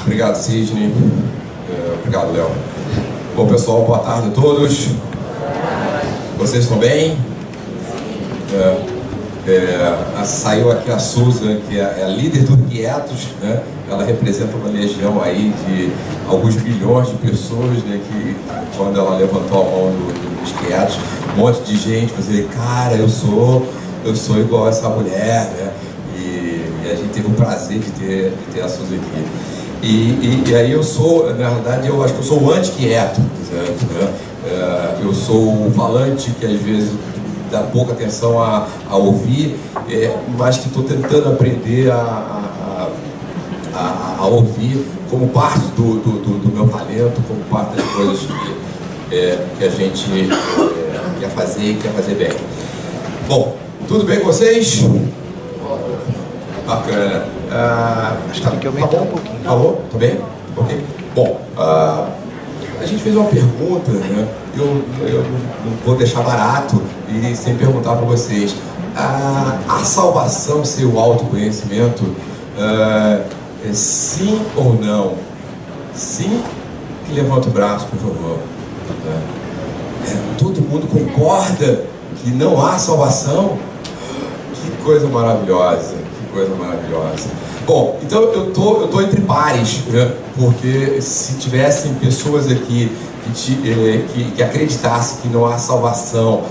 Obrigado, Sidney. Obrigado, Léo. Bom, pessoal, boa tarde a todos. Vocês estão bem? Saiu aqui a Susan, que é a líder do Quietos, né? Ela representa uma legião aí de alguns milhões de pessoas, né? Que quando ela levantou a mão dos Quietos, um monte de gente dizendo, cara, eu sou igual a essa mulher, né? E a gente teve o prazer de ter a Susan aqui. E aí eu sou, na verdade, eu acho que eu sou o anti-quieto, né? Eu sou o falante que às vezes dá pouca atenção a ouvir, mas que estou tentando aprender a ouvir como parte do meu talento, como parte das coisas que a gente quer fazer e quer fazer bem. Bom, tudo bem com vocês? Bacana. Acho que tem que aumentar um pouquinho. Falou? Tá bem? Ok. Bom, a gente fez uma pergunta, né? Eu não vou deixar barato e sem perguntar para vocês. A salvação ser o autoconhecimento, sim ou não? Sim? Que levanta o braço, por favor. Todo mundo concorda que não há salvação? Que coisa maravilhosa, que coisa maravilhosa. Bom, então eu tô entre pares, né? Porque se tivessem pessoas aqui que acreditassem que não há salvação,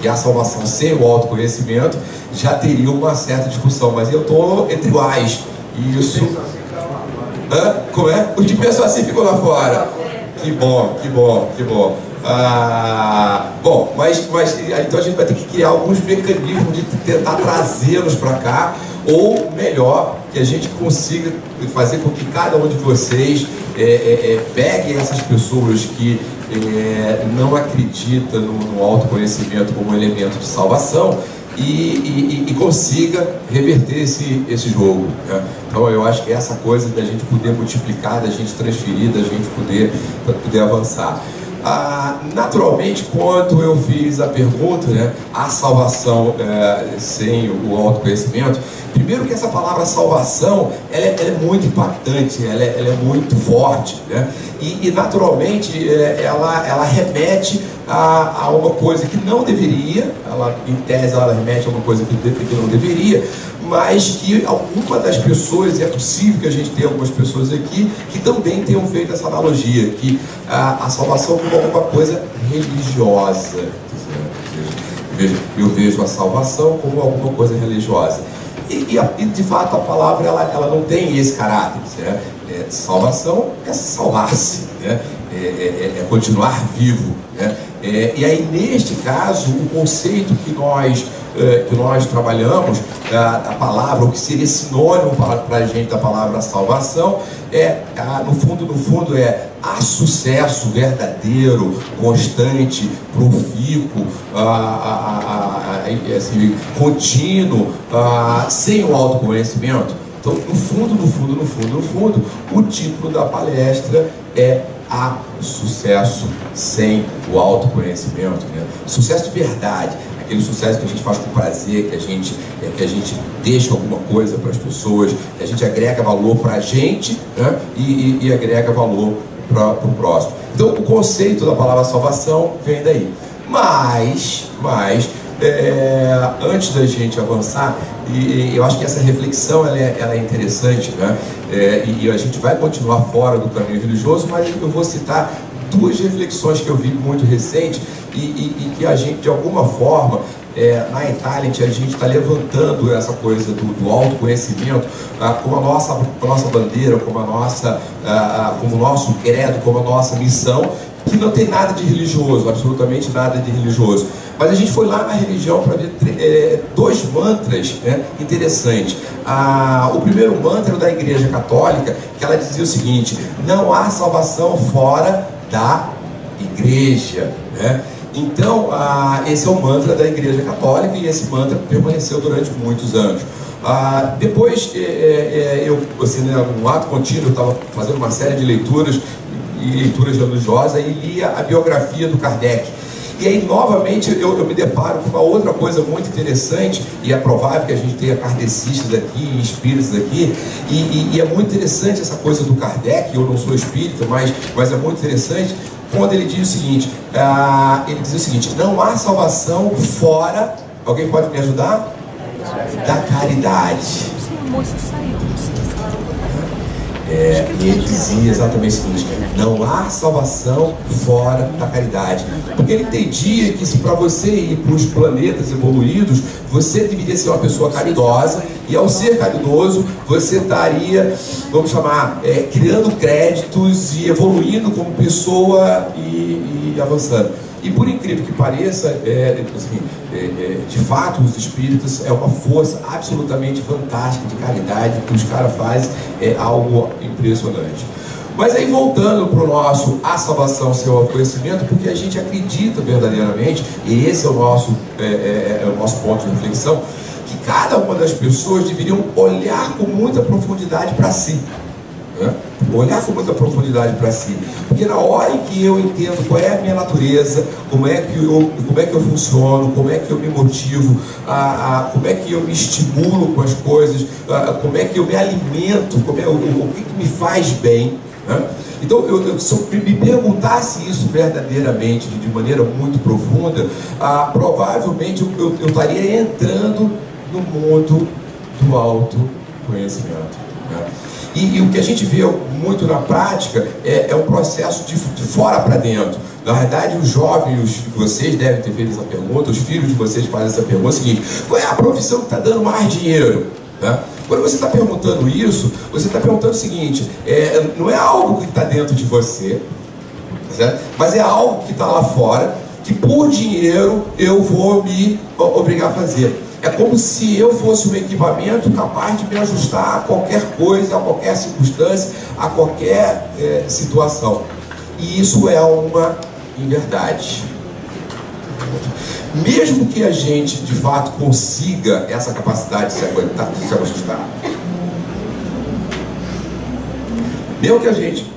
que há salvação sem o autoconhecimento, já teria uma certa discussão, mas eu tô entre iguais. Isso. Como é? Os que pensam assim ficam lá fora. Que bom, que bom, que bom. Bom, mas então a gente vai ter que criar alguns mecanismos de tentar trazê-los para cá, ou melhor, que a gente consiga fazer com que cada um de vocês pegue essas pessoas que não acreditam no autoconhecimento como elemento de salvação e consiga reverter esse jogo, né? Então eu acho que é essa coisa da gente poder multiplicar, da gente transferir, da gente poder avançar. Naturalmente, quando eu fiz a pergunta, né, a salvação sem o autoconhecimento, primeiro que essa palavra salvação ela é muito impactante, ela é muito forte, né? E naturalmente ela remete a uma coisa que não deveria, em tese ela remete a uma coisa que não deveria, mas que alguma das pessoas, é possível que a gente tenha algumas pessoas aqui que também tenham feito essa analogia, que a salvação como alguma coisa religiosa. Eu vejo a salvação como alguma coisa religiosa. E de fato a palavra ela não tem esse caráter, né? Salvação é salvar-se, né? É continuar vivo, né? E aí neste caso o conceito que nós trabalhamos, a palavra, o que seria sinônimo para a gente da palavra salvação, no fundo há sucesso verdadeiro, constante, profícuo, assim, contínuo, sem o autoconhecimento. Então, no fundo, o título da palestra é há sucesso sem o autoconhecimento, né? Sucesso de verdade, aquele sucesso que a gente faz com prazer, que a gente deixa alguma coisa para as pessoas, que a gente agrega valor para a gente, né? E agrega valor para o próximo. Então o conceito da palavra salvação vem daí. Mas antes da gente avançar, e eu acho que essa reflexão ela é interessante, né? E a gente vai continuar fora do caminho religioso, mas eu vou citar duas reflexões que eu vi muito recente e que a gente, de alguma forma, na Itália, a gente está levantando essa coisa do autoconhecimento como a nossa bandeira, como o nosso credo, como a nossa missão, que não tem nada de religioso, absolutamente nada de religioso. Mas a gente foi lá na religião para ver dois mantras, né, interessantes. O primeiro mantra da Igreja Católica, que ela dizia o seguinte: não há salvação fora da Igreja, né? Então, esse é o mantra da Igreja Católica e esse mantra permaneceu durante muitos anos. Depois, eu, assim, né, no ato contínuo, eu estava fazendo uma série de leituras religiosas e lia a biografia do Kardec. E aí, novamente, eu me deparo com uma outra coisa muito interessante, e é provável que a gente tenha kardecistas aqui, espíritas aqui, e é muito interessante essa coisa do Kardec. Eu não sou espírita, mas é muito interessante quando ele diz o seguinte, não há salvação fora, alguém pode me ajudar? Da caridade. E ele dizia exatamente o seguinte: não há salvação fora da caridade. Porque ele entendia que se para você ir para os planetas evoluídos, você deveria ser uma pessoa caridosa, e ao ser caridoso, você estaria, vamos chamar, criando créditos e evoluindo como pessoa e avançando. E por incrível que pareça, de fato, os espíritos é uma força absolutamente fantástica de caridade que os caras fazem, é algo impressionante. Mas aí, voltando para o nosso a salvação, seu autoconhecimento, porque a gente acredita verdadeiramente, e esse é o nosso ponto de reflexão, que cada uma das pessoas deveriam olhar com muita profundidade para si. Olhar com muita profundidade para si, porque na hora em que eu entendo qual é a minha natureza, como é que eu funciono, como é que eu me motivo, como é que eu me estimulo com as coisas, como é que eu me alimento, o que me faz bem, né? Então, se eu me perguntasse isso verdadeiramente, de maneira muito profunda, provavelmente eu estaria entrando no mundo do autoconhecimento, né? E o que a gente vê muito na prática é um processo de fora para dentro. Na verdade, os jovens, vocês devem ter feito essa pergunta, os filhos de vocês fazem essa pergunta, é o seguinte: qual é a profissão que está dando mais dinheiro? Né? Quando você está perguntando isso, você está perguntando o seguinte, não é algo que está dentro de você, certo? Mas é algo que está lá fora, que por dinheiro eu vou me obrigar a fazer. É como se eu fosse um equipamento capaz de me ajustar a qualquer coisa, a qualquer circunstância, a qualquer situação. E isso é uma inverdade. Mesmo que a gente, de fato, consiga essa capacidade de se aguentar, de se ajustar, mesmo que a gente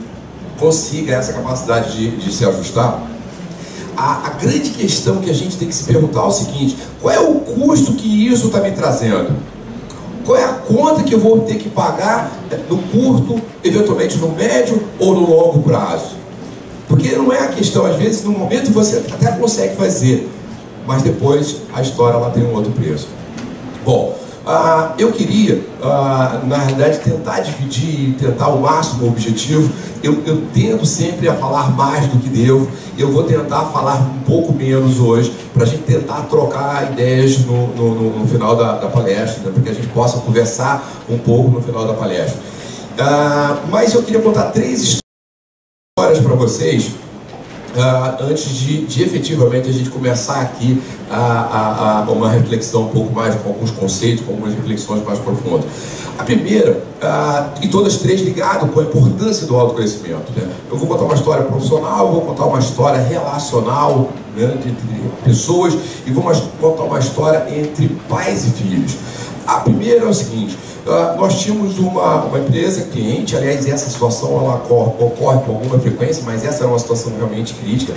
consiga essa capacidade de se ajustar, a grande questão que a gente tem que se perguntar é o seguinte: qual é o custo que isso está me trazendo? Qual é a conta que eu vou ter que pagar no curto, eventualmente no médio ou no longo prazo? Porque não é a questão, às vezes, no momento você até consegue fazer, mas depois a história ela tem um outro preço. Bom, eu queria, na realidade, tentar dividir, tentar o máximo objetivo. Eu tendo sempre a falar mais do que devo. Eu vou tentar falar um pouco menos hoje, para a gente tentar trocar ideias no final da palestra, né, para que a gente possa conversar um pouco no final da palestra. Mas eu queria contar 3 histórias para vocês, antes de efetivamente a gente começar aqui uma reflexão um pouco mais, com alguns conceitos, com algumas reflexões mais profundas. A primeira, e todas 3 ligadas com a importância do autoconhecimento, né? Eu vou contar uma história profissional, vou contar uma história relacional, né, de pessoas, e vou contar uma história entre pais e filhos. A primeira é o seguinte: nós tínhamos uma empresa cliente, aliás, essa situação ela ocorre com alguma frequência, mas essa era uma situação realmente crítica,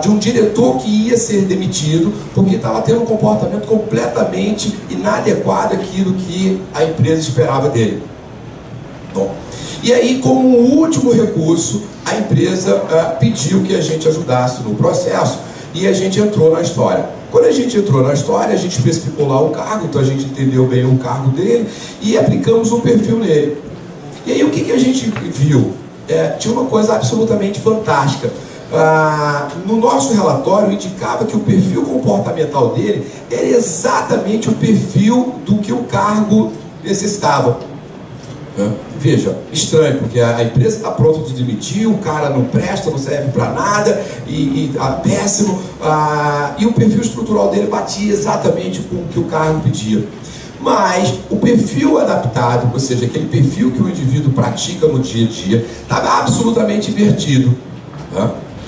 de um diretor que ia ser demitido porque estava tendo um comportamento completamente inadequado àquilo que a empresa esperava dele. Bom, e aí, como último recurso, a empresa pediu que a gente ajudasse no processo, e a gente entrou na história. Quando a gente entrou na história, a gente especificou lá o cargo, então a gente entendeu bem o cargo dele e aplicamos um perfil nele. E aí o que a gente viu? Tinha uma coisa absolutamente fantástica. No nosso relatório indicava que o perfil comportamental dele era exatamente o perfil do que o cargo necessitava. Veja, estranho, porque a empresa está pronta de demitir, o cara não presta, não serve para nada, péssimo, e o perfil estrutural dele batia exatamente com o que o cargo pedia. Mas o perfil adaptado, ou seja, aquele perfil que o indivíduo pratica no dia a dia, estava absolutamente invertido.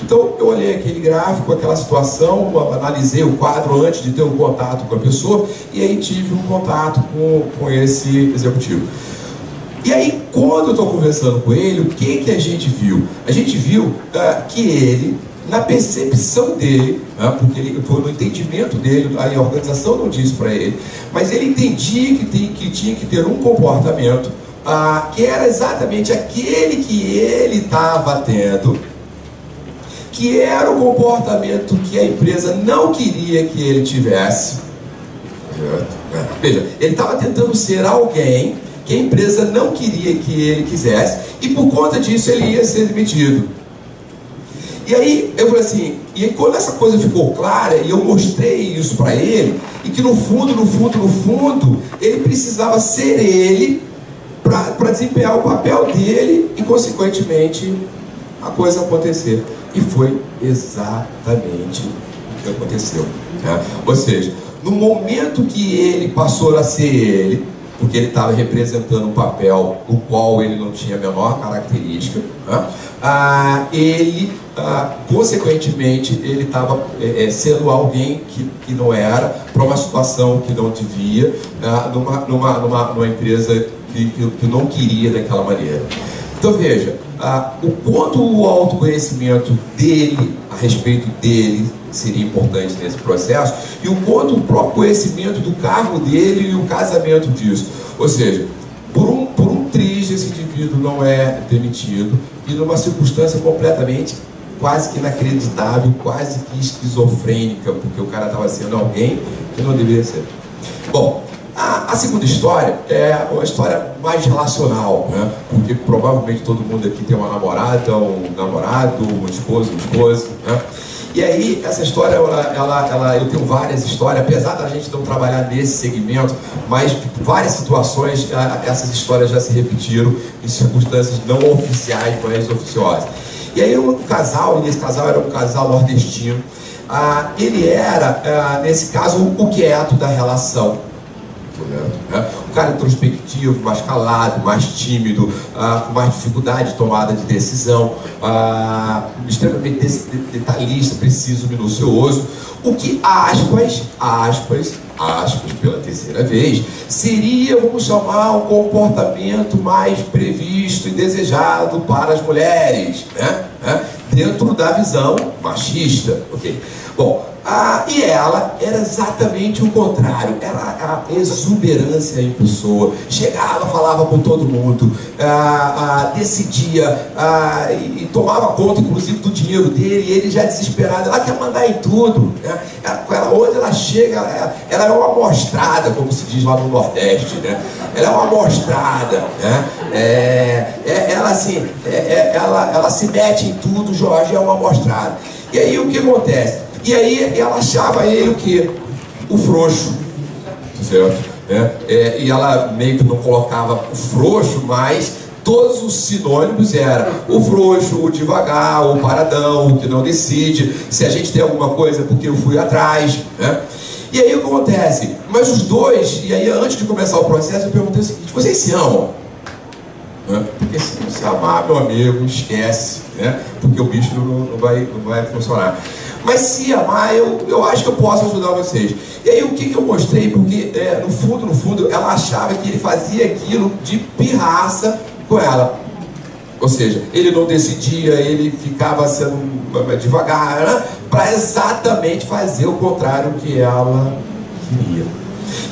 Então eu olhei aquele gráfico, aquela situação, analisei o quadro antes de ter um contato com a pessoa, e aí tive um contato com esse executivo. E aí, quando eu estou conversando com ele, o que a gente viu? A gente viu que ele na percepção dele, né, porque ele foi no entendimento dele, a organização não disse para ele, mas ele entendia que tinha que ter um comportamento que era exatamente aquele que ele estava tendo, que era o comportamento que a empresa não queria que ele tivesse. Veja, ele estava tentando ser alguém que a empresa não queria que ele quisesse, e por conta disso ele ia ser demitido. E aí eu falei assim, e aí, quando essa coisa ficou clara, e eu mostrei isso para ele, e que no fundo, ele precisava ser ele para desempenhar o papel dele e, consequentemente, a coisa acontecer. E foi exatamente o que aconteceu, né? Ou seja, no momento que ele passou a ser ele, porque ele estava representando um papel no qual ele não tinha a menor característica, né? Consequentemente, ele estava sendo alguém que não era, para uma situação que não devia, numa empresa que não queria daquela maneira. Então veja, o quanto o autoconhecimento dele, a respeito dele, seria importante nesse processo, e o quanto o próprio conhecimento do cargo dele e o casamento disso. Ou seja, por um triz, esse indivíduo não é demitido, e numa circunstância completamente, quase que inacreditável, quase que esquizofrênica, porque o cara estava sendo alguém que não deveria ser. Bom, a segunda história é uma história mais relacional, né? Porque provavelmente todo mundo aqui tem uma namorada, um namorado, uma esposa, né? E aí, essa história, eu tenho várias histórias, apesar da gente não trabalhar nesse segmento, mas várias situações, essas histórias já se repetiram em circunstâncias não oficiais, mas oficiosas. E aí, um casal, e esse casal era um casal nordestino, ele era, nesse caso, o quieto da relação. Um cara introspectivo, mais calado, mais tímido, com mais dificuldade de tomada de decisão, extremamente detalhista, preciso, minucioso, o que aspas, pela terceira vez, seria, vamos chamar, um comportamento mais previsto e desejado para as mulheres, né? Dentro da visão machista, ok? Bom, e ela era exatamente o contrário, era a exuberância em pessoa, chegava, falava com todo mundo, decidia, e tomava conta, inclusive, do dinheiro dele, e ele já desesperado, ela quer mandar em tudo, né? Onde ela chega, ela é uma amostrada, como se diz lá no Nordeste, né? Ela é uma amostrada, né? Ela assim, ela se mete em tudo, Jorge é uma amostrada. E aí o que acontece? E aí ela achava ele o quê? O frouxo, certo? E ela meio que não colocava o frouxo, mas todos os sinônimos eram o frouxo, o devagar, o paradão, o que não decide, se a gente tem alguma coisa porque eu fui atrás, né? E aí o que acontece? Mas os dois, e aí antes de começar o processo eu perguntei o seguinte: vocês se amam? Porque se não se amar, meu amigo, esquece, né? Porque o bicho não vai funcionar. Mas se amar, eu acho que eu posso ajudar vocês. E aí o que eu mostrei? Porque no fundo, ela achava que ele fazia aquilo de pirraça com ela. Ou seja, ele não decidia, ele ficava sendo devagar, né? Para exatamente fazer o contrário que ela queria.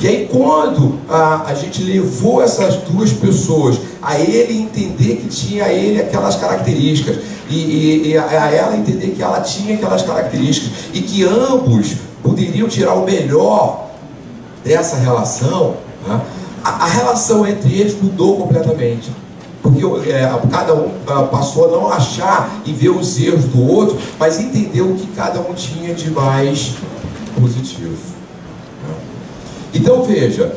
E aí quando a gente levou essas duas pessoas a ele entender que tinha ele aquelas características e a ela entender que ela tinha aquelas características e que ambos poderiam tirar o melhor dessa relação, né? A relação entre eles mudou completamente. Porque cada um passou a não achar e ver os erros do outro, mas entender o que cada um tinha de mais positivo. Então veja,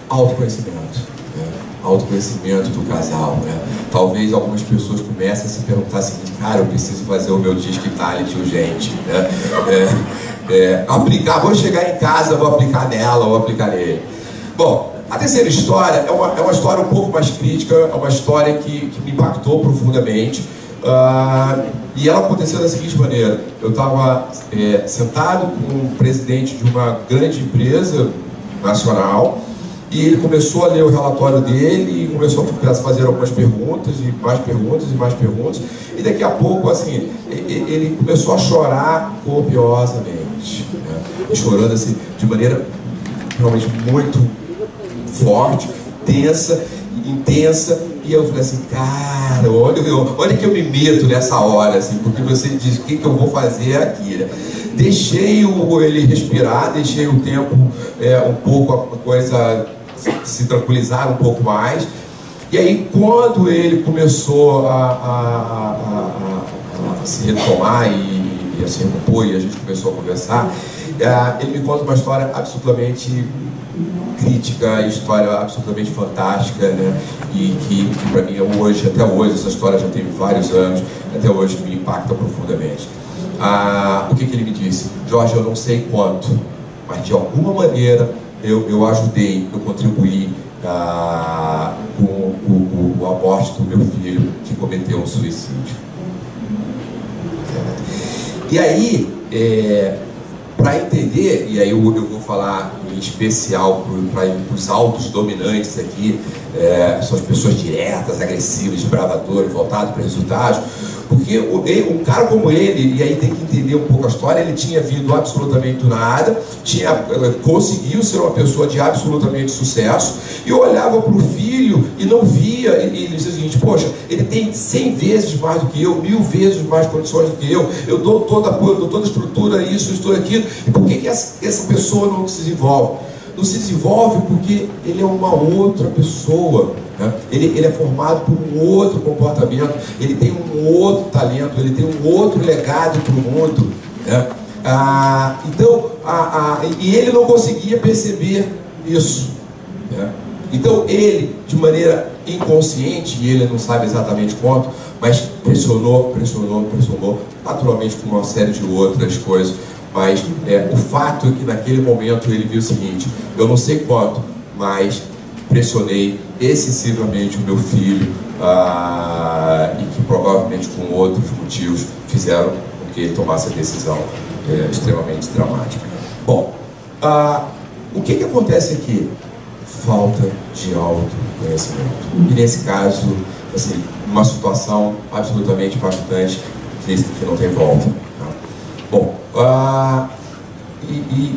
autoconhecimento, né? Autoconhecimento do casal, né? Talvez algumas pessoas comecem a se perguntar assim: cara, eu preciso fazer o meu Disc-Talent urgente, né? Vou chegar em casa, vou aplicar nela, vou aplicar nele. Bom, a terceira história é uma história um pouco mais crítica, é uma história que me impactou profundamente. E ela aconteceu da seguinte maneira: eu estava sentado com o presidente de uma grande empresa nacional, E ele começou a ler o relatório dele e começou a fazer algumas perguntas, e mais perguntas, e mais perguntas. E daqui a pouco, assim, ele começou a chorar copiosamente, né? E chorando, assim, de maneira realmente muito forte, tensa, intensa. E eu falei assim, cara, olha que eu me meto nessa hora, assim, porque você diz, o que eu vou fazer aqui, né? Deixei ele respirar, deixei o tempo um pouco, a coisa se tranquilizar um pouco mais. E aí, quando ele começou a se retomar e a se recompor, e a gente começou a conversar, ele me conta uma história absolutamente crítica, história absolutamente fantástica, né? E que para mim hoje, até hoje, essa história já tem vários anos, até hoje me impacta profundamente. O que ele me disse? Jorge, eu não sei quanto, mas de alguma maneira eu ajudei, eu contribuí com a morte do meu filho que cometeu um suicídio. E aí, para entender, e aí eu vou falar em especial para os altos dominantes aqui, são as pessoas diretas, agressivas, desbravadoras, voltadas para resultados, porque um cara como ele, e aí tem que entender um pouco a história, ele tinha vindo absolutamente do nada, conseguiu ser uma pessoa de absolutamente sucesso, e eu olhava para o filho e não via, e ele dizia o seguinte, poxa, ele tem 100 vezes mais do que eu, 1000 vezes mais condições do que eu dou todo apoio, eu dou toda a estrutura, isso, aquilo, e por que essa pessoa não se desenvolve? Não se desenvolve porque ele é uma outra pessoa, né? Ele é formado por um outro comportamento, ele tem um outro talento, ele tem um outro legado para o mundo, né? E ele não conseguia perceber isso, né? Então ele, de maneira inconsciente, e ele não sabe exatamente quanto, mas pressionou, naturalmente com uma série de outras coisas. Mas o fato é que naquele momento ele viu o seguinte, eu não sei quanto, mas pressionei excessivamente o meu filho, e que provavelmente com outros motivos fizeram com que ele tomasse a decisão extremamente dramática. Bom, o que acontece aqui? Falta de autoconhecimento. E nesse caso, assim, uma situação absolutamente impactante que não tem volta. Bom,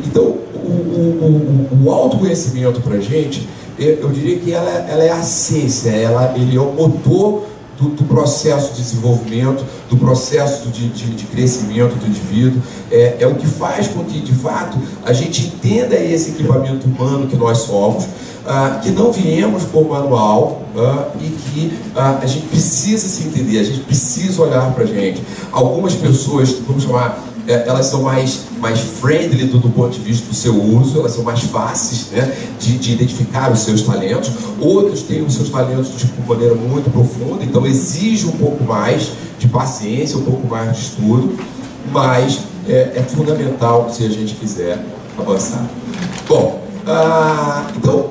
então o autoconhecimento para a gente, eu diria que ela é a essência, ele é o motor do processo de desenvolvimento, do processo de crescimento do indivíduo, é o que faz com que, de fato, a gente entenda esse equipamento humano que nós somos, que não viemos com o manual, e que a gente precisa se entender, a gente precisa olhar para a gente. Algumas pessoas, vamos chamar, elas são mais friendly do ponto de vista do seu uso, elas são mais fáceis, né, de identificar os seus talentos. Outros têm os seus talentos de maneira muito profunda, então exige um pouco mais de paciência, um pouco mais de estudo, mas é fundamental se a gente quiser avançar. Bom, então,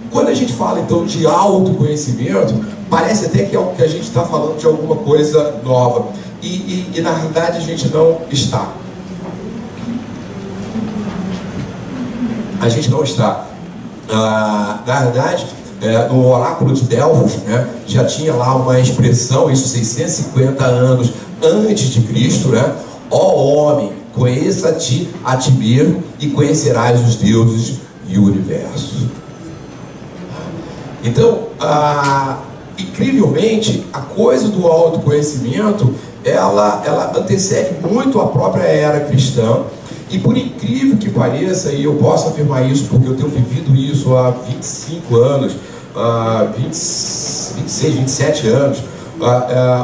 quando a gente fala então de autoconhecimento, parece até que a gente está falando de alguma coisa nova. E na verdade a gente não está. A gente não está. Na verdade, no oráculo de Delfos, né, já tinha lá uma expressão, isso 650 anos antes de Cristo, né? Ó homem, conheça-te a ti mesmo e conhecerás os deuses e o universo. Então, incrivelmente, a coisa do autoconhecimento, ela antecede muito a própria era cristã, e por incrível que pareça, e eu posso afirmar isso porque eu tenho vivido isso há 25 anos, 26, 27 anos,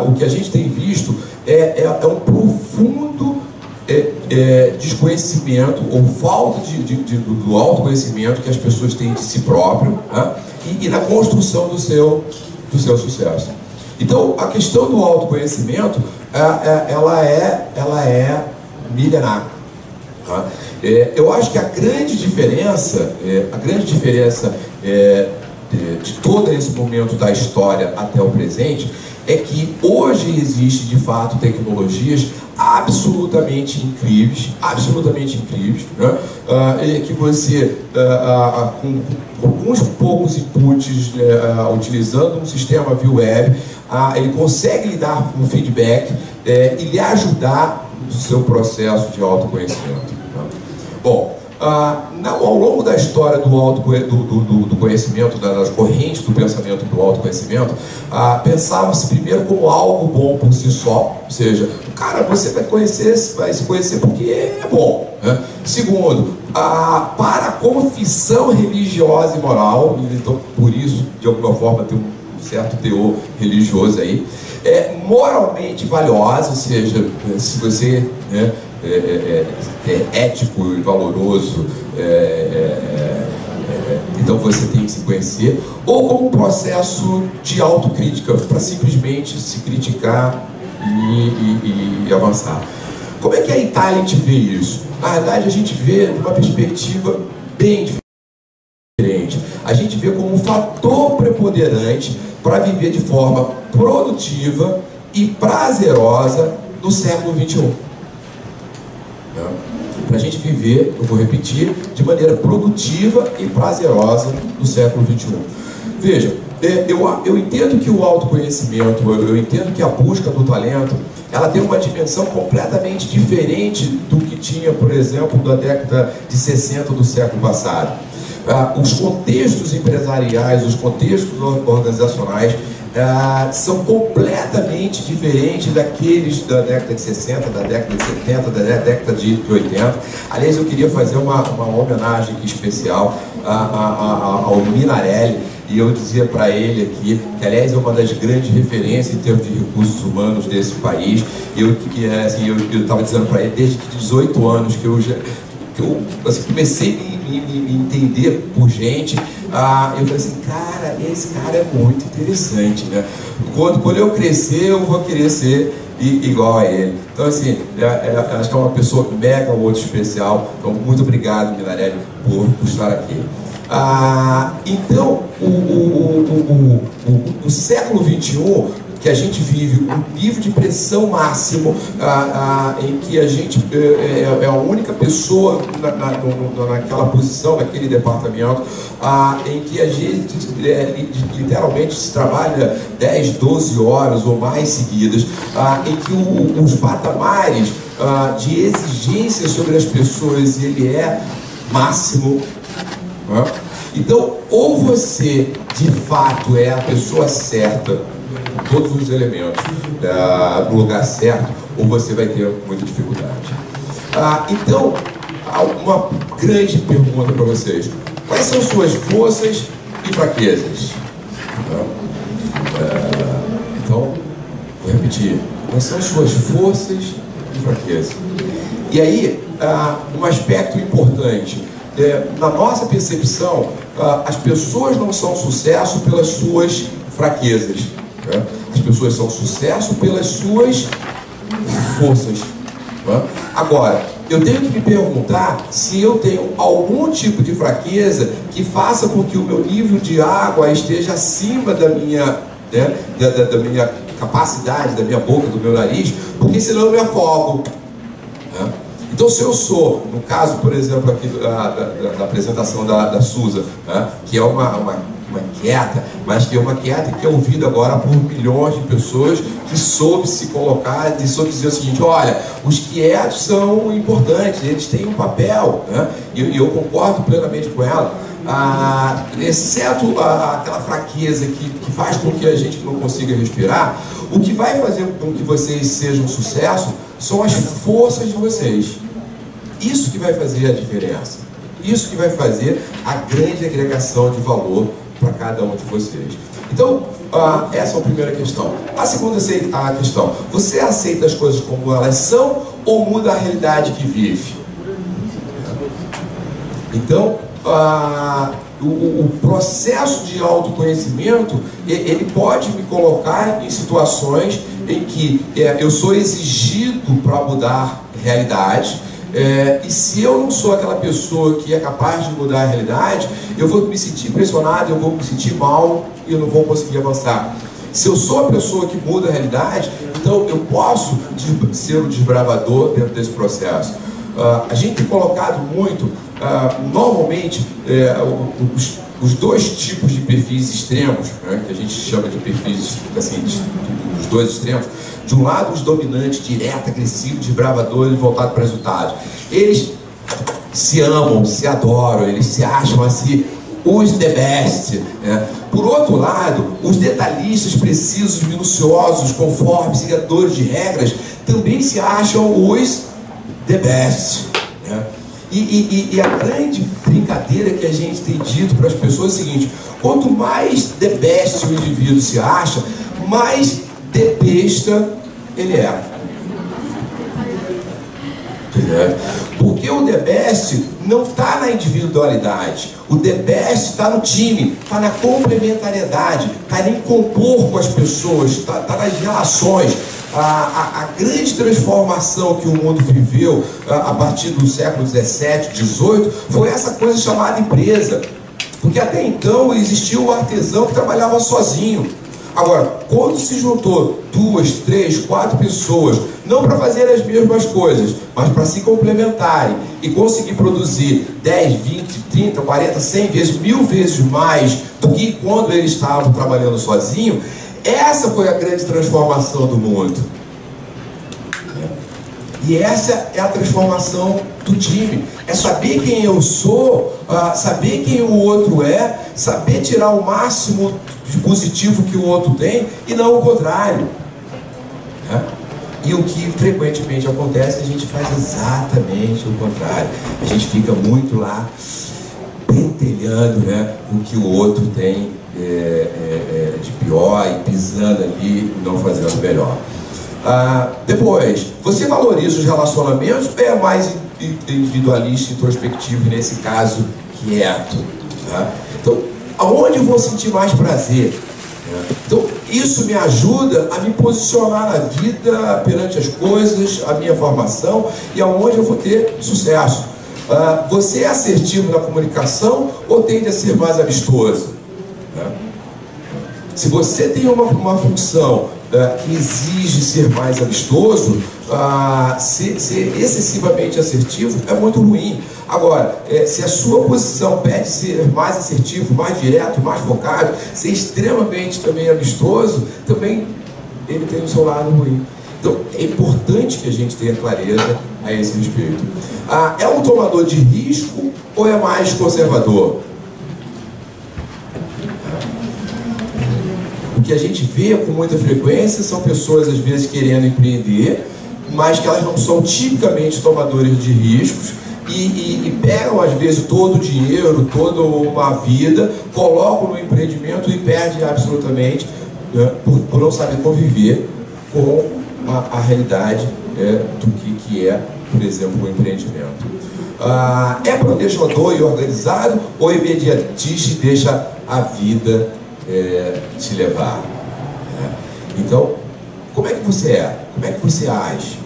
o que a gente tem visto é um profundo desconhecimento ou falta do autoconhecimento que as pessoas têm de si próprio, né? E na construção do seu sucesso. Então, a questão do autoconhecimento, ela é milenar. Tá? Eu acho que a grande diferença de todo esse momento da história até o presente é que hoje existe de fato tecnologias absolutamente incríveis, né? Que você, com alguns poucos inputs, utilizando um sistema via web, ele consegue lhe dar um feedback e lhe ajudar no seu processo de autoconhecimento, né? Bom, ao longo da história do conhecimento, das correntes do pensamento do autoconhecimento, pensava-se primeiro como algo bom por si só, ou seja, cara, você vai se conhecer porque é bom, né? Segundo, para a confissão religiosa e moral, então por isso, de alguma forma, tem um certo teor religioso aí, é moralmente valiosa, ou seja, se você, né, é ético e valoroso, então você tem que se conhecer, ou como um processo de autocrítica, para simplesmente se criticar e avançar. Como é que a Italent vê isso? Na verdade, a gente vê numa perspectiva bem diferente. A gente vê como um fator preponderante para viver de forma produtiva e prazerosa no século XXI. Para a gente viver, eu vou repetir, de maneira produtiva e prazerosa no século XXI. Veja, eu entendo que o autoconhecimento, eu entendo que a busca do talento, ela tem uma dimensão completamente diferente do que tinha, por exemplo, da década de 60 do século passado. Os contextos empresariais, os contextos organizacionais são completamente diferentes daqueles da década de 60, da década de 70, da década de 80. Aliás, eu queria fazer uma homenagem aqui especial ao Minarelli, e eu dizia para ele aqui, que aliás é uma das grandes referências em termos de recursos humanos desse país. Eu estava dizendo para ele, desde que 18 anos que eu assim, comecei a me entender por gente, eu falei assim, cara, esse cara é muito interessante, né? Quando eu crescer, eu vou querer ser igual a ele. Então, assim, acho que é uma pessoa mega muito especial. Então, muito obrigado, Minarelli, por estar aqui. Então, o século XXI, que a gente vive um nível de pressão máximo, em que a gente é a única pessoa naquela posição, naquele departamento, em que a gente literalmente se trabalha 10, 12 horas ou mais seguidas, em que os patamares de exigência sobre as pessoas ele é máximo, né? Então, ou você de fato é a pessoa certa, todos os elementos no lugar certo, ou você vai ter muita dificuldade. Então, uma grande pergunta para vocês: quais são suas forças e fraquezas? Então, vou repetir: quais são suas forças e fraquezas? E aí, um aspecto importante, na nossa percepção, as pessoas não são sucesso pelas suas fraquezas. As pessoas são sucesso pelas suas forças. Agora, eu tenho que me perguntar se eu tenho algum tipo de fraqueza que faça com que o meu nível de água esteja acima da minha, da minha capacidade, da minha boca, do meu nariz, porque senão eu me afogo. Então, se eu sou, no caso, por exemplo, aqui da apresentação da Susan, que é uma quieta, mas que é uma quieta que é ouvida agora por milhões de pessoas, que soube se colocar e soube dizer o seguinte: olha, os quietos são importantes, eles têm um papel, né? E eu concordo plenamente com ela, exceto aquela fraqueza que faz com que a gente não consiga respirar. O que vai fazer com que vocês sejam um sucesso são as forças de vocês. Isso que vai fazer a diferença. Isso que vai fazer a grande agregação de valor para cada um de vocês. Então, essa é a primeira questão. A segunda questão: você aceita as coisas como elas são ou muda a realidade que vive? Então, o processo de autoconhecimento, ele pode me colocar em situações em que eu sou exigido para mudar realidade, E se eu não sou aquela pessoa que é capaz de mudar a realidade, eu vou me sentir pressionado, eu vou me sentir mal e eu não vou conseguir avançar. Se eu sou a pessoa que muda a realidade, então eu posso ser um desbravador dentro desse processo. A gente tem colocado muito, normalmente, os dois tipos de perfis extremos, né, que a gente chama de perfis, assim, dos dois extremos. De um lado, os dominantes, direto, agressivos, desbravadores, voltados para resultados. Eles se amam, se adoram, eles se acham assim, os the best, né? Por outro lado, os detalhistas, precisos, minuciosos, conformes, seguidores de regras, também se acham os the best, né? E a grande brincadeira que a gente tem dito para as pessoas é o seguinte: quanto mais the best o indivíduo se acha, mais de besta ele é. Porque o the best não está na individualidade, o the best está no time, está na complementariedade, está em compor com as pessoas, está nas relações. A grande transformação que o mundo viveu a partir do século XVII, XVIII, foi essa coisa chamada empresa. Porque até então existia o artesão que trabalhava sozinho. Agora, quando se juntou 2, 3, 4 pessoas, não para fazer as mesmas coisas, mas para se complementarem e conseguir produzir 10, 20, 30, 40, 100 vezes, 1000 vezes mais do que quando eles estavam trabalhando sozinho, essa foi a grande transformação do mundo. E essa é a transformação do time. É saber quem eu sou, saber quem o outro é, saber tirar o máximo de positivo que o outro tem e não o contrário. E o que frequentemente acontece, a gente faz exatamente o contrário. A gente fica muito lá pentelhando, né, o que o outro tem de pior e pisando ali e não fazendo melhor. Depois, você valoriza os relacionamentos ou é mais individualista, introspectivo, nesse caso, quieto? Então, aonde eu vou sentir mais prazer? Então, isso me ajuda a me posicionar na vida perante as coisas, a minha formação e aonde eu vou ter sucesso. Você é assertivo na comunicação ou tende a ser mais amistoso? Se você tem uma função que exige ser mais amistoso, ser excessivamente assertivo é muito ruim. Agora, se a sua posição pede ser mais assertivo, mais direto, mais focado, ser extremamente também amistoso, também ele tem o seu lado ruim. Então, é importante que a gente tenha clareza a esse respeito. É um tomador de risco ou é mais conservador? O que a gente vê com muita frequência são pessoas, às vezes, querendo empreender, mas que elas não são tipicamente tomadores de riscos e pegam, às vezes, todo o dinheiro, toda uma vida, colocam no empreendimento e perdem absolutamente, por não saber conviver com a realidade do que é, por exemplo, o empreendimento. É planejador e organizado ou imediatista e deixa a vida te levar? Então, como é que você é? Como é que você age?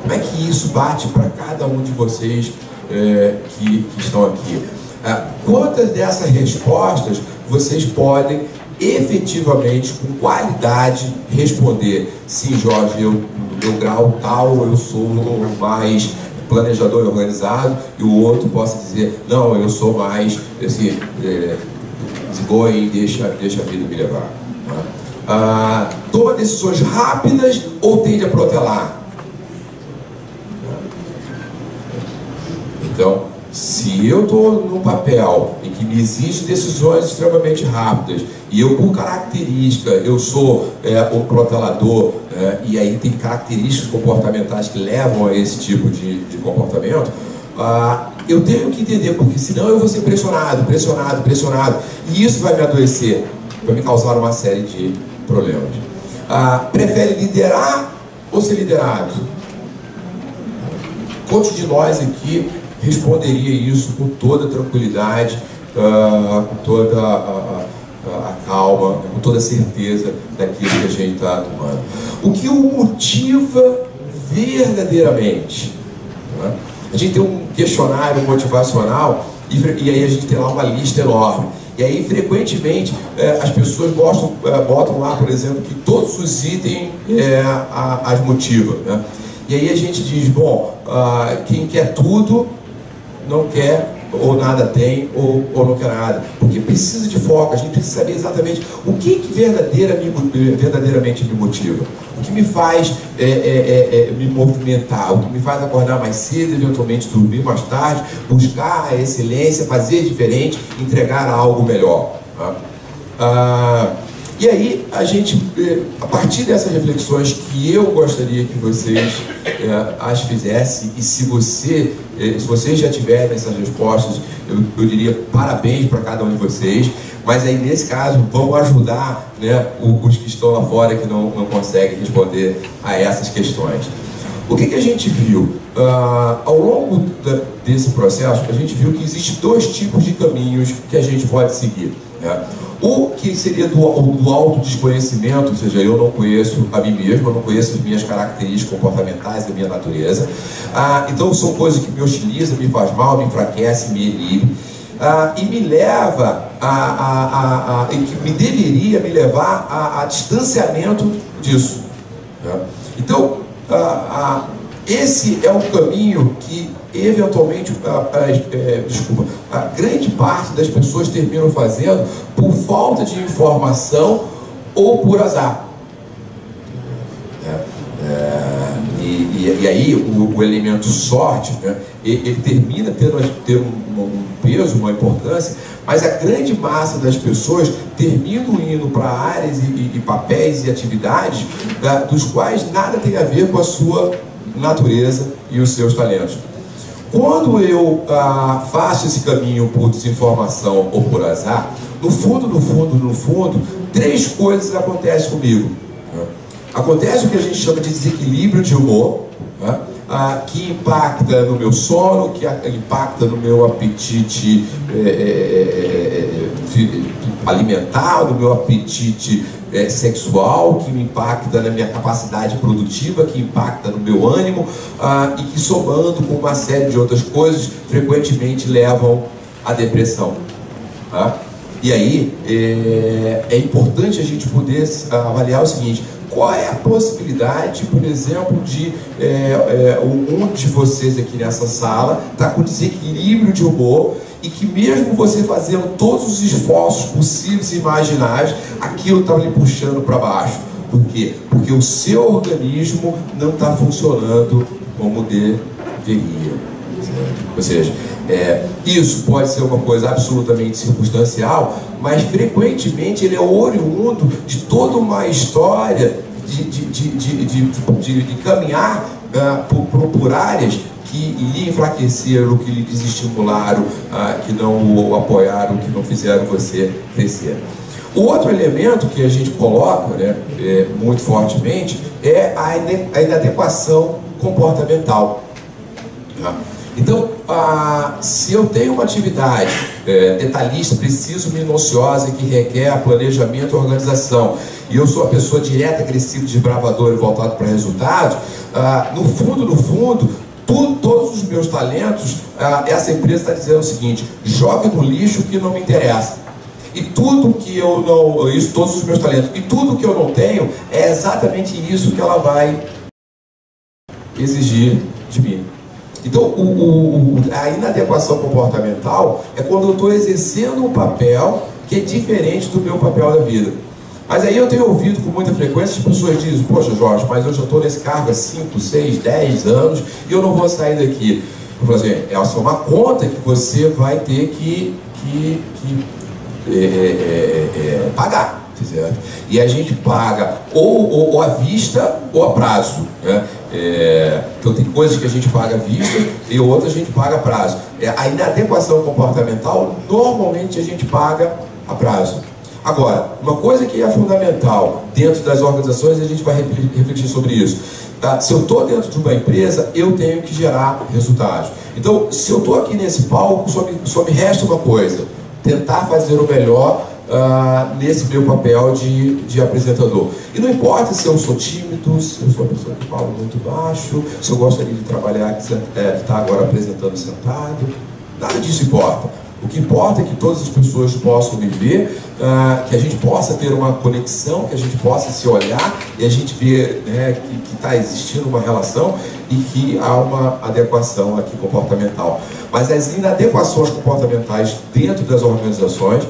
Como é que isso bate para cada um de vocês que estão aqui? Quantas dessas respostas vocês podem efetivamente, com qualidade, responder? Sim, Jorge, eu, no meu grau tal, eu sou mais planejador e organizado, e o outro possa dizer, não, eu sou mais assim, going, deixa a vida me levar. Toma decisões rápidas ou tende a protelar? Então, se eu estou num papel em que me exige decisões extremamente rápidas e eu, por característica, eu sou o protelador, e aí tem características comportamentais que levam a esse tipo de comportamento, eu tenho que entender, porque senão eu vou ser pressionado, e isso vai me adoecer, vai me causar uma série de problemas. Prefere liderar ou ser liderado? Quantos de nós aqui responderia isso com toda a tranquilidade, com toda a calma, com toda a certeza daquilo que a gente está tomando? O que o motiva verdadeiramente? A gente tem um questionário motivacional e aí a gente tem lá uma lista enorme. E aí, frequentemente, as pessoas botam lá, por exemplo, que todos os itens as motivam, né? E aí a gente diz, bom, quem quer tudo, não quer, ou nada tem, ou não quer nada. Porque precisa de foco, a gente precisa saber exatamente o que verdadeiramente me motiva. O que me faz me movimentar, o que me faz acordar mais cedo, eventualmente dormir mais tarde, buscar a excelência, fazer diferente, entregar algo melhor. Tá? E aí, a partir dessas reflexões que eu gostaria que vocês as fizessem, e se vocês já tiverem essas respostas, eu diria parabéns para cada um de vocês, mas aí nesse caso vão ajudar, né, os que estão lá fora que não conseguem responder a essas questões. O que a gente viu? Ao longo desse processo, a gente viu que existem dois tipos de caminhos que a gente pode seguir, né? O que seria do autodesconhecimento, ou seja, eu não conheço a mim mesmo, eu não conheço as minhas características comportamentais, a minha natureza. Então são coisas que me hostilizam, me faz mal, me enfraquece, me inibe. E me leva e que deveria me levar a distanciamento disso, né? Então, esse é um caminho que eventualmente, a grande parte das pessoas terminam fazendo por falta de informação ou por azar. E aí o elemento sorte, né, ele termina tendo um peso, uma importância, mas a grande massa das pessoas terminam indo para áreas e papéis e atividades dos quais nada tem a ver com a sua natureza e os seus talentos. Quando eu faço esse caminho por desinformação ou por azar, no fundo, três coisas acontecem comigo. Acontece o que a gente chama de desequilíbrio de humor, né? Que impacta no meu sono, que impacta no meu apetite alimentar, no meu apetite sexual, que me impacta na minha capacidade produtiva, que impacta no meu ânimo, e que, somando com uma série de outras coisas, frequentemente levam à depressão. Tá? E aí é importante a gente poder avaliar o seguinte: qual é a possibilidade, por exemplo, de um de vocês aqui nessa sala está com desequilíbrio de humor, e que mesmo você fazendo todos os esforços possíveis e imagináveis, aquilo está lhe puxando para baixo. Por quê? Porque o seu organismo não está funcionando como deveria. Ou seja, isso pode ser uma coisa absolutamente circunstancial, mas frequentemente ele é oriundo de toda uma história de caminhar por áreas que lhe enfraqueceram, que lhe desestimularam, que não o apoiaram, que não fizeram você crescer. O outro elemento que a gente coloca, né, muito fortemente, é a inadequação comportamental. Então, se eu tenho uma atividade detalhista, preciso, minuciosa, que requer planejamento e organização, e eu sou uma pessoa direta, agressiva, desbravadora e voltado para resultados, no fundo, todos os meus talentos, essa empresa está dizendo o seguinte: jogue no lixo que não me interessa. E tudo que eu não... todos os meus talentos. E tudo que eu não tenho, é exatamente isso que ela vai exigir de mim. Então, a inadequação comportamental é quando eu estou exercendo um papel que é diferente do meu papel da vida. Mas aí eu tenho ouvido com muita frequência as pessoas dizem: poxa, Jorge, mas eu já estou nesse cargo há 5, 6, 10 anos e eu não vou sair daqui. Eu falo assim: essa é uma conta que você vai ter que pagar. Certo? E a gente paga ou à vista ou a prazo, né? Então tem coisas que a gente paga à vista e outras a gente paga a prazo. A inadequação comportamental, normalmente a gente paga a prazo. Agora, uma coisa que é fundamental dentro das organizações, a gente vai refletir sobre isso. Tá? Se eu estou dentro de uma empresa, eu tenho que gerar resultados. Então, se eu estou aqui nesse palco, só me resta uma coisa: tentar fazer o melhor nesse meu papel de apresentador. E não importa se eu sou tímido, se eu sou uma pessoa que fala muito baixo, se eu gostaria de trabalhar, de estar agora apresentando sentado, nada disso importa. O que importa é que todas as pessoas possam me ver, que a gente possa ter uma conexão, que a gente possa se olhar e a gente ver, né, que está existindo uma relação e que há uma adequação aqui comportamental. Mas as inadequações comportamentais dentro das organizações,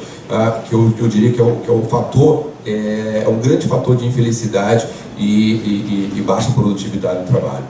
que eu diria que é um fator, é um grande fator de infelicidade e baixa produtividade no trabalho.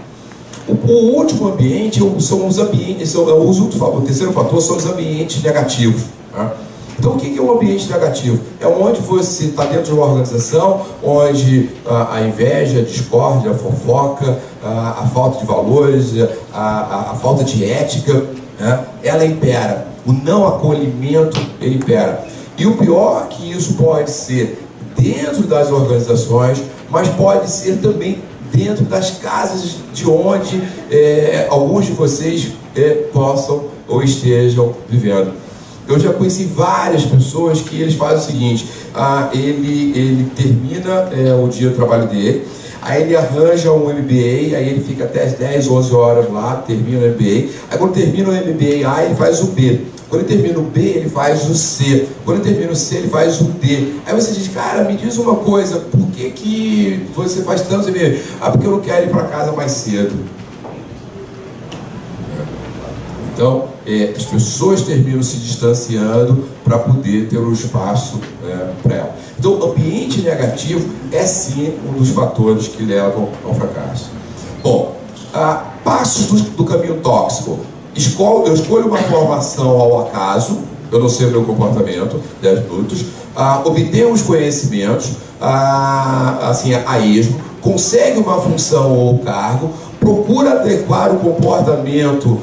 O último ambiente são os ambientes, o terceiro fator são os ambientes negativos. Tá? Então, o que é um ambiente negativo? É onde você está dentro de uma organização, onde a inveja, a discórdia, a fofoca, a falta de valores, a falta de ética, né? Ela impera. O não acolhimento, ele impera. E o pior é que isso pode ser dentro das organizações, mas pode ser também dentro das casas de onde alguns de vocês possam ou estejam vivendo. Eu já conheci várias pessoas que eles fazem o seguinte: ele termina o dia do trabalho dele, aí ele arranja um MBA, aí ele fica até as 10, 11 horas lá, termina o MBA, aí quando termina o MBA A, ele faz o B. Quando ele termina o B, ele faz o C. Quando ele termina o C, ele faz o D. Aí você diz, cara, me diz uma coisa, por que você faz tanto MBA? Porque eu não quero ir para casa mais cedo. Então, as pessoas terminam se distanciando para poder ter um espaço para ela. Então, o ambiente negativo é sim um dos fatores que levam ao fracasso. Bom, passos do caminho tóxico. Eu escolho uma formação ao acaso, eu não sei o meu comportamento, 10 minutos, obtenho os conhecimentos, assim, a esmo, consegue uma função ou cargo, procura adequar o comportamento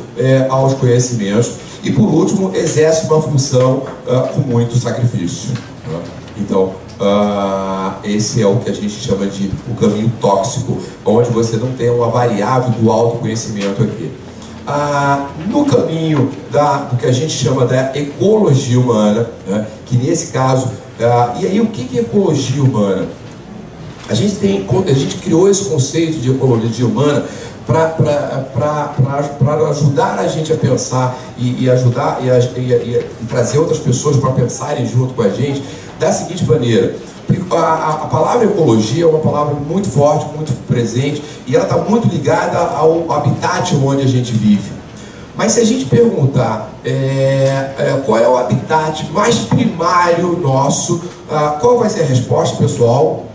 aos conhecimentos e, por último, exerce uma função com muito sacrifício. Né? Então, esse é o que a gente chama de o caminho tóxico, onde você não tem uma variável do autoconhecimento aqui. No caminho do que a gente chama da ecologia humana, né, que nesse caso, e aí o que é ecologia humana? A gente criou esse conceito de ecologia humana para ajudar a gente a pensar e ajudar e trazer outras pessoas para pensarem junto com a gente da seguinte maneira. A palavra ecologia é uma palavra muito forte, muito presente, e ela está muito ligada ao habitat onde a gente vive. Mas se a gente perguntar qual é o habitat mais primário nosso, qual vai ser a resposta, pessoal?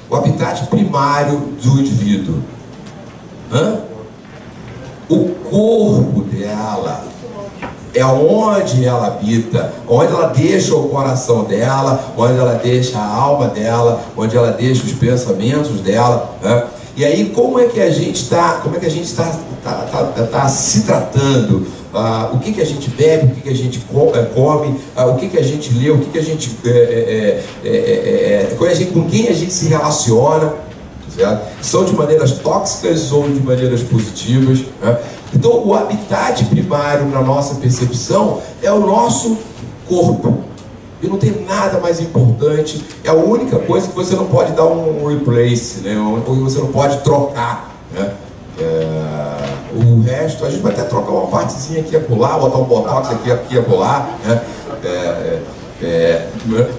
O habitat primário do indivíduo. O corpo dela. É onde ela habita, onde ela deixa o coração dela, onde ela deixa a alma dela, onde ela deixa os pensamentos dela, né? E aí como é que a gente está se tratando? O que a gente bebe, o que a gente come, o que a gente lê, o que a gente com quem a gente se relaciona, certo? São de maneiras tóxicas ou de maneiras positivas, né? Então, o habitat primário na nossa percepção é o nosso corpo. E não tem nada mais importante. É a única coisa que você não pode dar um replace, né? Ou você não pode trocar, né? O resto, a gente vai até trocar uma partezinha aqui e acolá, botar um botox aqui e acolá, né?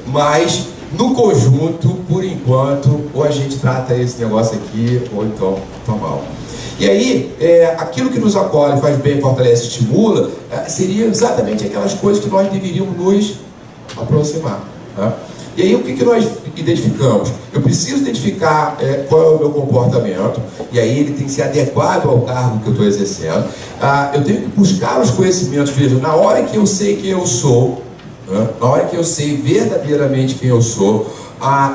Mas, no conjunto, por enquanto, ou a gente trata esse negócio aqui, ou então tá mal. E aí, aquilo que nos acolhe, faz bem, fortalece, estimula, seria exatamente aquelas coisas que nós deveríamos nos aproximar. Tá? E aí, o que nós identificamos? Eu preciso identificar qual é o meu comportamento, e aí ele tem que ser adequado ao cargo que eu estou exercendo. Eu tenho que buscar os conhecimentos, veja, na hora que eu sei quem eu sou, né? Na hora que eu sei verdadeiramente quem eu sou,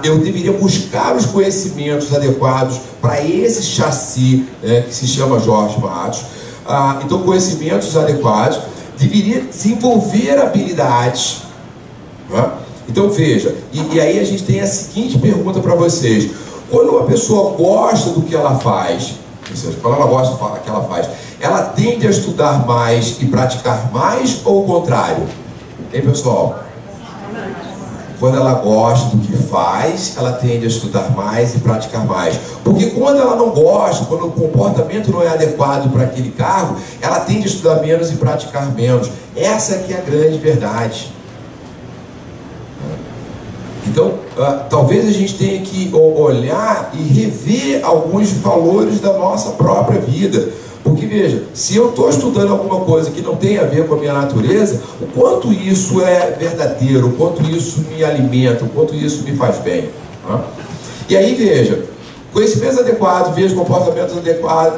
eu deveria buscar os conhecimentos adequados para esse chassi, que se chama Jorge Matos. Então, conhecimentos adequados, deveria desenvolver habilidades. Né? Então, veja, e aí a gente tem a seguinte pergunta para vocês: quando uma pessoa gosta do que ela faz, ou seja, quando ela gosta do que ela faz, ela tende a estudar mais e praticar mais, ou o contrário? Hein, pessoal? quando ela gosta do que faz, ela tende a estudar mais e praticar mais. Porque quando ela não gosta, quando o comportamento não é adequado para aquele cargo, ela tende a estudar menos e praticar menos. Essa que é a grande verdade. Então, talvez a gente tenha que olhar e rever alguns valores da nossa própria vida. Porque, veja, se eu estou estudando alguma coisa que não tem a ver com a minha natureza, o quanto isso é verdadeiro, o quanto isso me alimenta, o quanto isso me faz bem. E aí, veja, conhecimentos adequados, veja comportamentos adequados,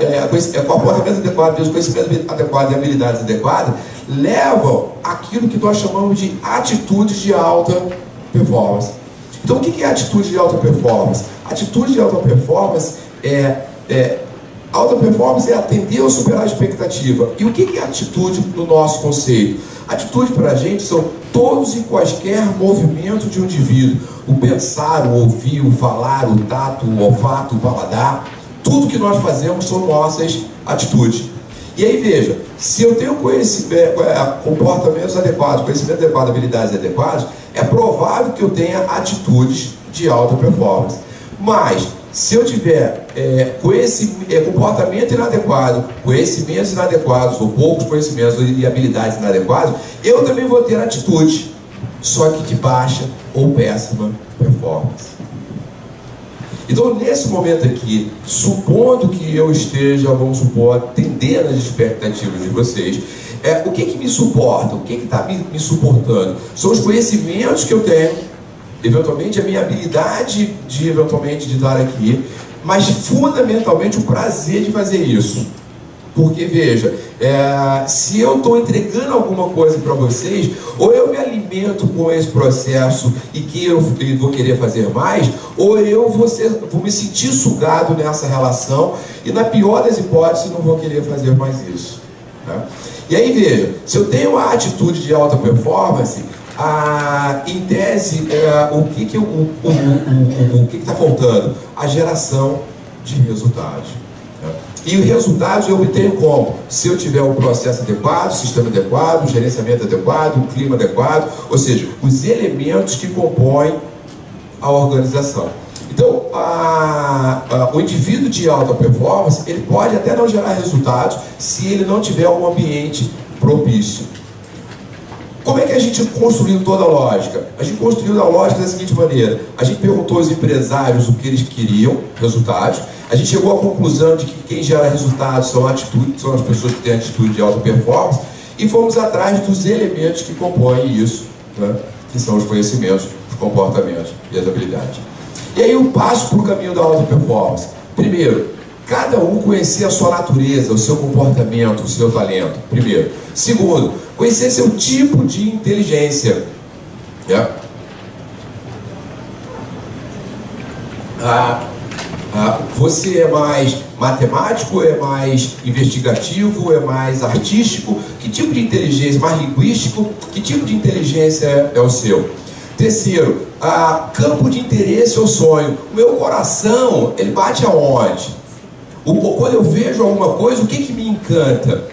comportamentos adequados, veja conhecimento adequado e habilidades adequadas, levam àquilo que nós chamamos de atitudes de alta performance. Então, o que é atitude de alta performance? Atitude de alta performance alta performance é atender ou superar a expectativa. E o que é atitude no nosso conceito? Atitude para a gente são todos e quaisquer movimentos de um indivíduo. O pensar, o ouvir, o falar, o tato, o olfato, o paladar. Tudo que nós fazemos são nossas atitudes. E aí veja, se eu tenho comportamentos adequados, conhecimento adequado, habilidades adequadas, é provável que eu tenha atitudes de alta performance. Mas, se eu tiver comportamento inadequado, conhecimentos inadequados, ou poucos conhecimentos e habilidades inadequadas, eu também vou ter atitude, só que de baixa ou péssima performance. Então, nesse momento aqui, supondo que eu esteja, vamos supor, atendendo as expectativas de vocês, o que me suporta? O que está me suportando? São os conhecimentos que eu tenho, eventualmente a minha habilidade de estar aqui, mas fundamentalmente o prazer de fazer isso. Porque veja, se eu estou entregando alguma coisa para vocês, ou eu me alimento com esse processo e que eu vou querer fazer mais, ou eu vou me sentir sugado nessa relação e, na pior das hipóteses, não vou querer fazer mais isso, né? E aí veja, se eu tenho a atitude de alta performance, em tese, o que está faltando? A geração de resultados. E os resultados eu obtenho como? Se eu tiver um processo adequado, sistema adequado, gerenciamento adequado, clima adequado, ou seja, os elementos que compõem a organização. Então, o indivíduo de alta performance, ele pode até não gerar resultados se ele não tiver um ambiente propício. Como é que a gente construiu toda a lógica? A gente construiu a lógica da seguinte maneira: a gente perguntou aos empresários o que eles queriam, resultados. A gente chegou à conclusão de que quem gera resultados são atitudes, são as pessoas que têm atitude de alta performance, e fomos atrás dos elementos que compõem isso, né? Que são os conhecimentos, os comportamentos e as habilidades. E aí eu passo para o caminho da alta performance. Primeiro, cada um conhecer a sua natureza, o seu comportamento, o seu talento. Primeiro. Segundo, conhecer seu tipo de inteligência. Você é mais matemático, é mais investigativo, é mais artístico? Que tipo de inteligência? Mais linguístico? Que tipo de inteligência é o seu? Terceiro, campo de interesse ou sonho. O meu coração, ele bate aonde? Quando eu vejo alguma coisa, o que me encanta?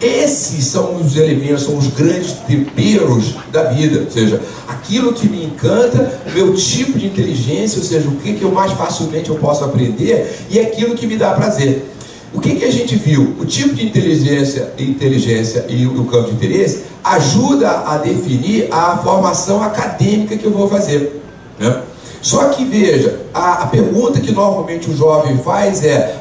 Esses são os elementos, são os grandes temperos da vida. Ou seja, aquilo que me encanta, o meu tipo de inteligência, ou seja, o que eu mais facilmente eu posso aprender, e aquilo que me dá prazer. O que a gente viu? O tipo de inteligência e o campo de interesse ajuda a definir a formação acadêmica que eu vou fazer, né? Só que veja, a pergunta que normalmente o jovem faz é: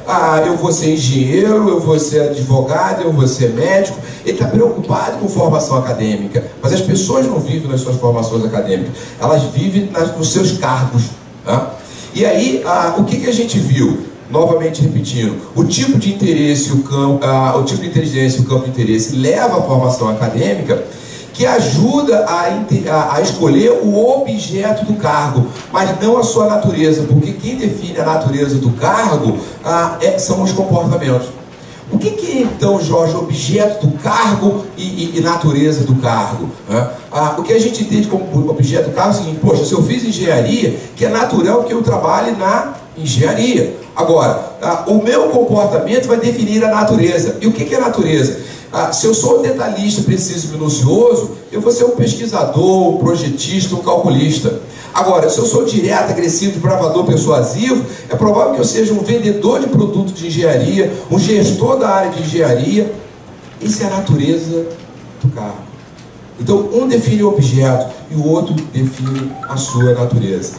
eu vou ser engenheiro, eu vou ser advogado, eu vou ser médico. Ele está preocupado com formação acadêmica, mas as pessoas não vivem nas suas formações acadêmicas, elas vivem nos seus cargos, tá? E aí, o que a gente viu? Novamente repetindo, o tipo de interesse, o tipo de inteligência e o campo de interesse leva à formação acadêmica, que ajuda a escolher o objeto do cargo, mas não a sua natureza, porque quem define a natureza do cargo são os comportamentos. O que é então, Jorge, objeto do cargo e natureza do cargo? O que a gente entende como objeto do cargo é o seguinte: poxa, se eu fiz engenharia, que é natural que eu trabalhe na engenharia. Agora, o meu comportamento vai definir a natureza. E o que é natureza? Se eu sou um detalhista, preciso e minucioso, eu vou ser um pesquisador, um projetista, um calculista. Agora, se eu sou direto, agressivo, desbravador, persuasivo, é provável que eu seja um vendedor de produto de engenharia, um gestor da área de engenharia. Isso é a natureza do cargo. Então, um define o objeto e o outro define a sua natureza.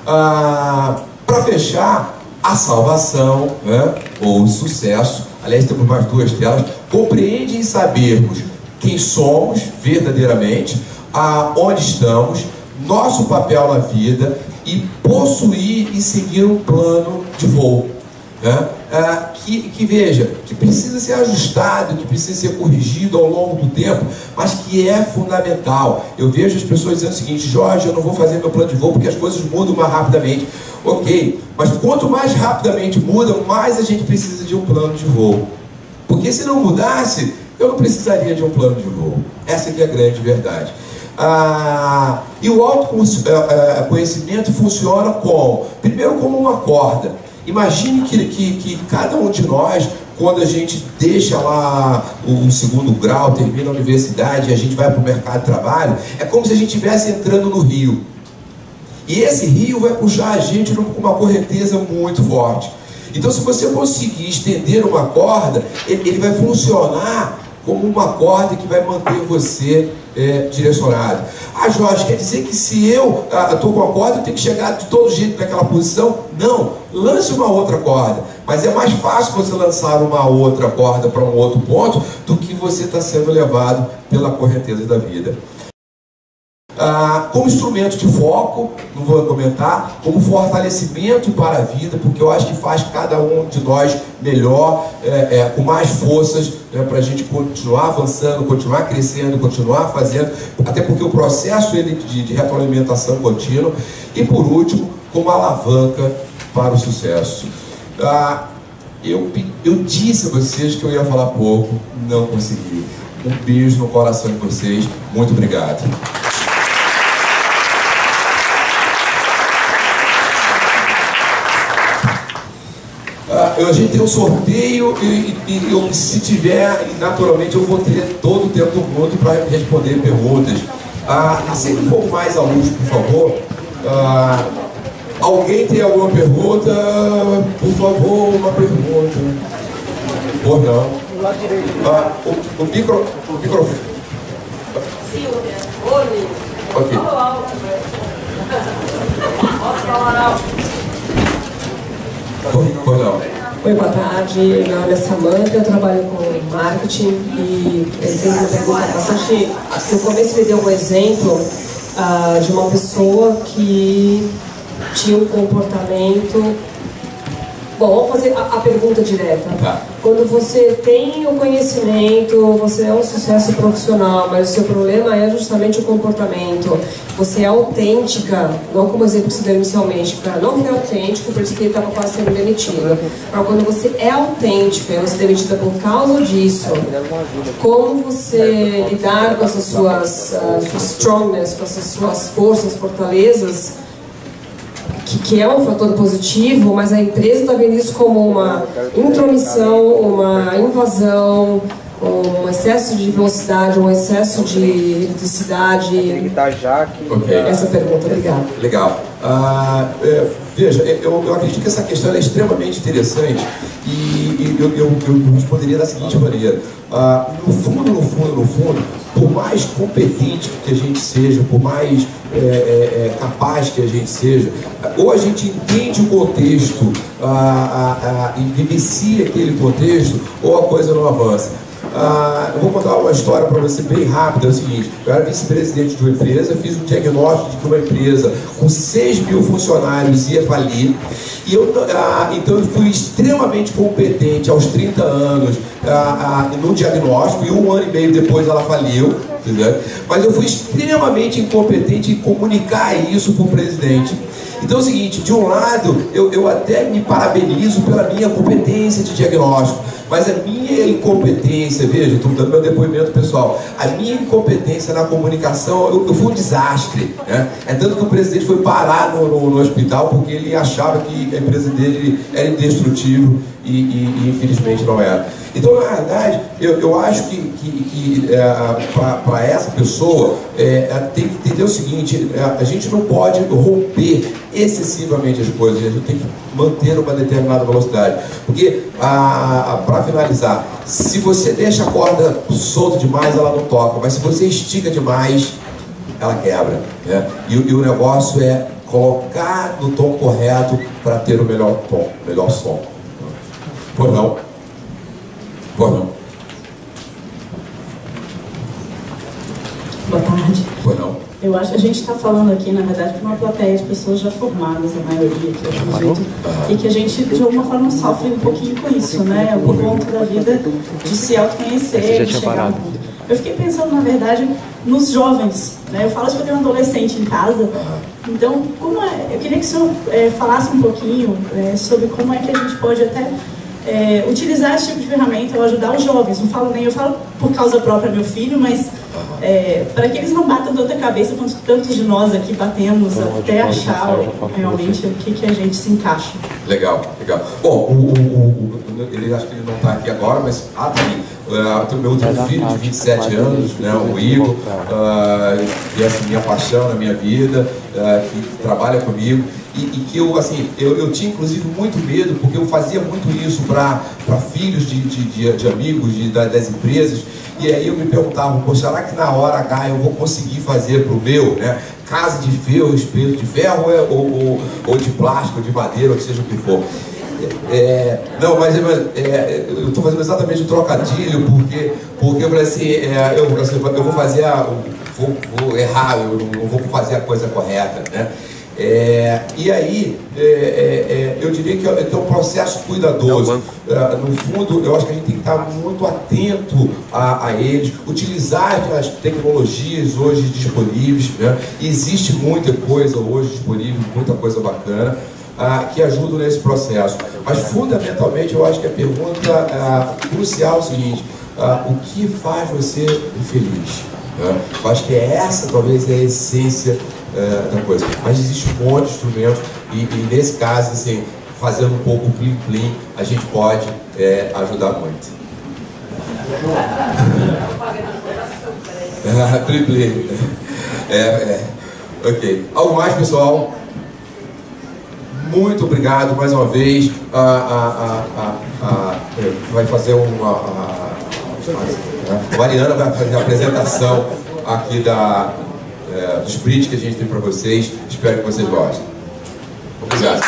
Para fechar, a salvação, né, ou o sucesso, aliás, temos mais duas telas, compreende em sabermos quem somos verdadeiramente, onde estamos, nosso papel na vida e possuir e seguir um plano de voo, né? Que veja, que precisa ser ajustado, que precisa ser corrigido ao longo do tempo, mas que é fundamental. Eu vejo as pessoas dizendo o seguinte: Jorge, eu não vou fazer meu plano de voo porque as coisas mudam mais rapidamente. Ok, mas quanto mais rapidamente mudam, mais a gente precisa de um plano de voo. Porque se não mudasse, eu não precisaria de um plano de voo. Essa aqui é a grande verdade. E o autoconhecimento funciona como? Primeiro, como uma corda. Imagine que cada um de nós, quando a gente deixa lá o segundo grau, termina a universidade e a gente vai para o mercado de trabalho, é como se a gente estivesse entrando no rio. E esse rio vai puxar a gente com uma correnteza muito forte. Então, se você conseguir estender uma corda, ele vai funcionar como uma corda que vai manter você direcionado. Jorge, quer dizer que se eu estou com a corda, eu tenho que chegar de todo jeito naquela posição? Não, lance uma outra corda. Mas é mais fácil você lançar uma outra corda para um outro ponto do que você está sendo levado pela correnteza da vida. Como instrumento de foco, não vou comentar, como fortalecimento para a vida, porque eu acho que faz cada um de nós melhor, com mais forças, para a gente continuar avançando, continuar crescendo, continuar fazendo, até porque o processo de retroalimentação contínua. E por último, como alavanca para o sucesso. Eu disse a vocês que eu ia falar pouco, não consegui. Um beijo no coração de vocês, muito obrigado. A gente tem um sorteio e se tiver, naturalmente eu vou ter todo o tempo do mundo para responder perguntas. Aceita um pouco mais a luz, por favor. Alguém tem alguma pergunta? Por favor, uma pergunta. Ou não? O microfone. Silvia, oi. Ok. Posso falar alto? Por não. Oi, boa tarde. Meu nome é Samantha, eu trabalho com marketing e ele fez uma pergunta bastante. No começo ele deu um exemplo de uma pessoa que tinha um comportamento. Bom, vamos fazer a pergunta direta. Quando você tem o conhecimento, você é um sucesso profissional, mas o seu problema é justamente o comportamento. Você é autêntica, não como exemplo que você deu inicialmente, para não ser autêntico, por isso que ele estava quase sendo demitido. Mas quando você é autêntica e você é demitida por causa disso, como você lidar com essas suas strongness, com essas suas forças, fortalezas, que é um fator positivo, mas a empresa está vendo isso como uma intromissão, uma invasão, um excesso de velocidade, um excesso de eletricidade. Okay. Essa pergunta, obrigada. Legal. Veja, eu acredito que essa questão é extremamente interessante e eu responderia da seguinte maneira. No fundo, por mais competente que a gente seja, por mais capaz que a gente seja, ou a gente entende o contexto e vivencia aquele contexto, ou a coisa não avança. Eu vou contar uma história para você bem rápida. É o seguinte: eu era vice-presidente de uma empresa, fiz um diagnóstico de que uma empresa com 6.000 funcionários ia falir, e então eu fui extremamente competente aos 30 anos no diagnóstico, e 1 ano e meio depois ela faliu, entendeu? Mas eu fui extremamente incompetente em comunicar isso para o presidente. Então é o seguinte, de um lado, eu até me parabenizo pela minha competência de diagnóstico, mas a minha incompetência, veja, estou dando meu depoimento pessoal, a minha incompetência na comunicação, eu fui um desastre, né? É tanto que o presidente foi parar no hospital porque ele achava que a empresa dele era indestrutível e infelizmente não era. Então, na verdade, eu acho que para essa pessoa tem que entender o seguinte, a gente não pode romper excessivamente as coisas, a gente tem que manter uma determinada velocidade. Porque, para finalizar, se você deixa a corda solta demais, ela não toca, mas se você estica demais, ela quebra, né? E o negócio é colocar no tom correto para ter o melhor tom, o melhor som. Pois não? Pois não? Boa tarde. Pois não? Eu acho que a gente está falando aqui, na verdade, para uma plateia de pessoas já formadas, a maioria aqui, eu acredito, e que a gente, de alguma forma, sofre um pouquinho com isso, né? O ponto da vida de se autoconhecer, de chegar no ponto. Eu fiquei pensando, na verdade, nos jovens, né? Eu falo que eu tenho um adolescente em casa, então, eu queria que o senhor falasse um pouquinho sobre como é que a gente pode até utilizar esse tipo de ferramenta ou ajudar os jovens. Não falo nem, eu falo por causa própria meu filho, mas para que eles não batam tanta cabeça quanto tantos de nós aqui batemos até achar realmente o que a gente se encaixa. Legal, legal. Bom, ele acho que ele não está aqui agora, mas tem o meu outro filho de 27 anos, né, o Igor, que é assim, minha paixão na minha vida, que trabalha comigo. E que eu tinha inclusive muito medo, porque eu fazia muito isso para filhos de amigos das empresas, e aí eu me perguntava, pô, será que na hora H eu vou conseguir fazer para o meu, né, casa de ferro, espelho de ferro, ou de plástico, ou de madeira, ou seja o que for. Não, mas eu estou fazendo exatamente um trocadilho, porque eu falei assim, eu vou fazer vou errar, eu não vou fazer a coisa correta, né? E aí, eu diria que é um processo cuidadoso. No fundo, eu acho que a gente tem que estar muito atento a eles, utilizar as tecnologias hoje disponíveis, né? Existe muita coisa hoje disponível, muita coisa bacana, que ajudam nesse processo. Mas, fundamentalmente, eu acho que a pergunta crucial é o seguinte: o que faz você feliz? Eu acho que essa talvez é a essência da coisa. Mas existe um monte de instrumentos e nesse caso, assim, fazendo um pouco plim-plim, a gente pode ajudar muito. Plim-plim. Ok. Algo mais, pessoal? Muito obrigado mais uma vez. Vai fazer a Mariana vai fazer a apresentação aqui dos brindes que a gente tem para vocês. Espero que vocês gostem. Obrigado.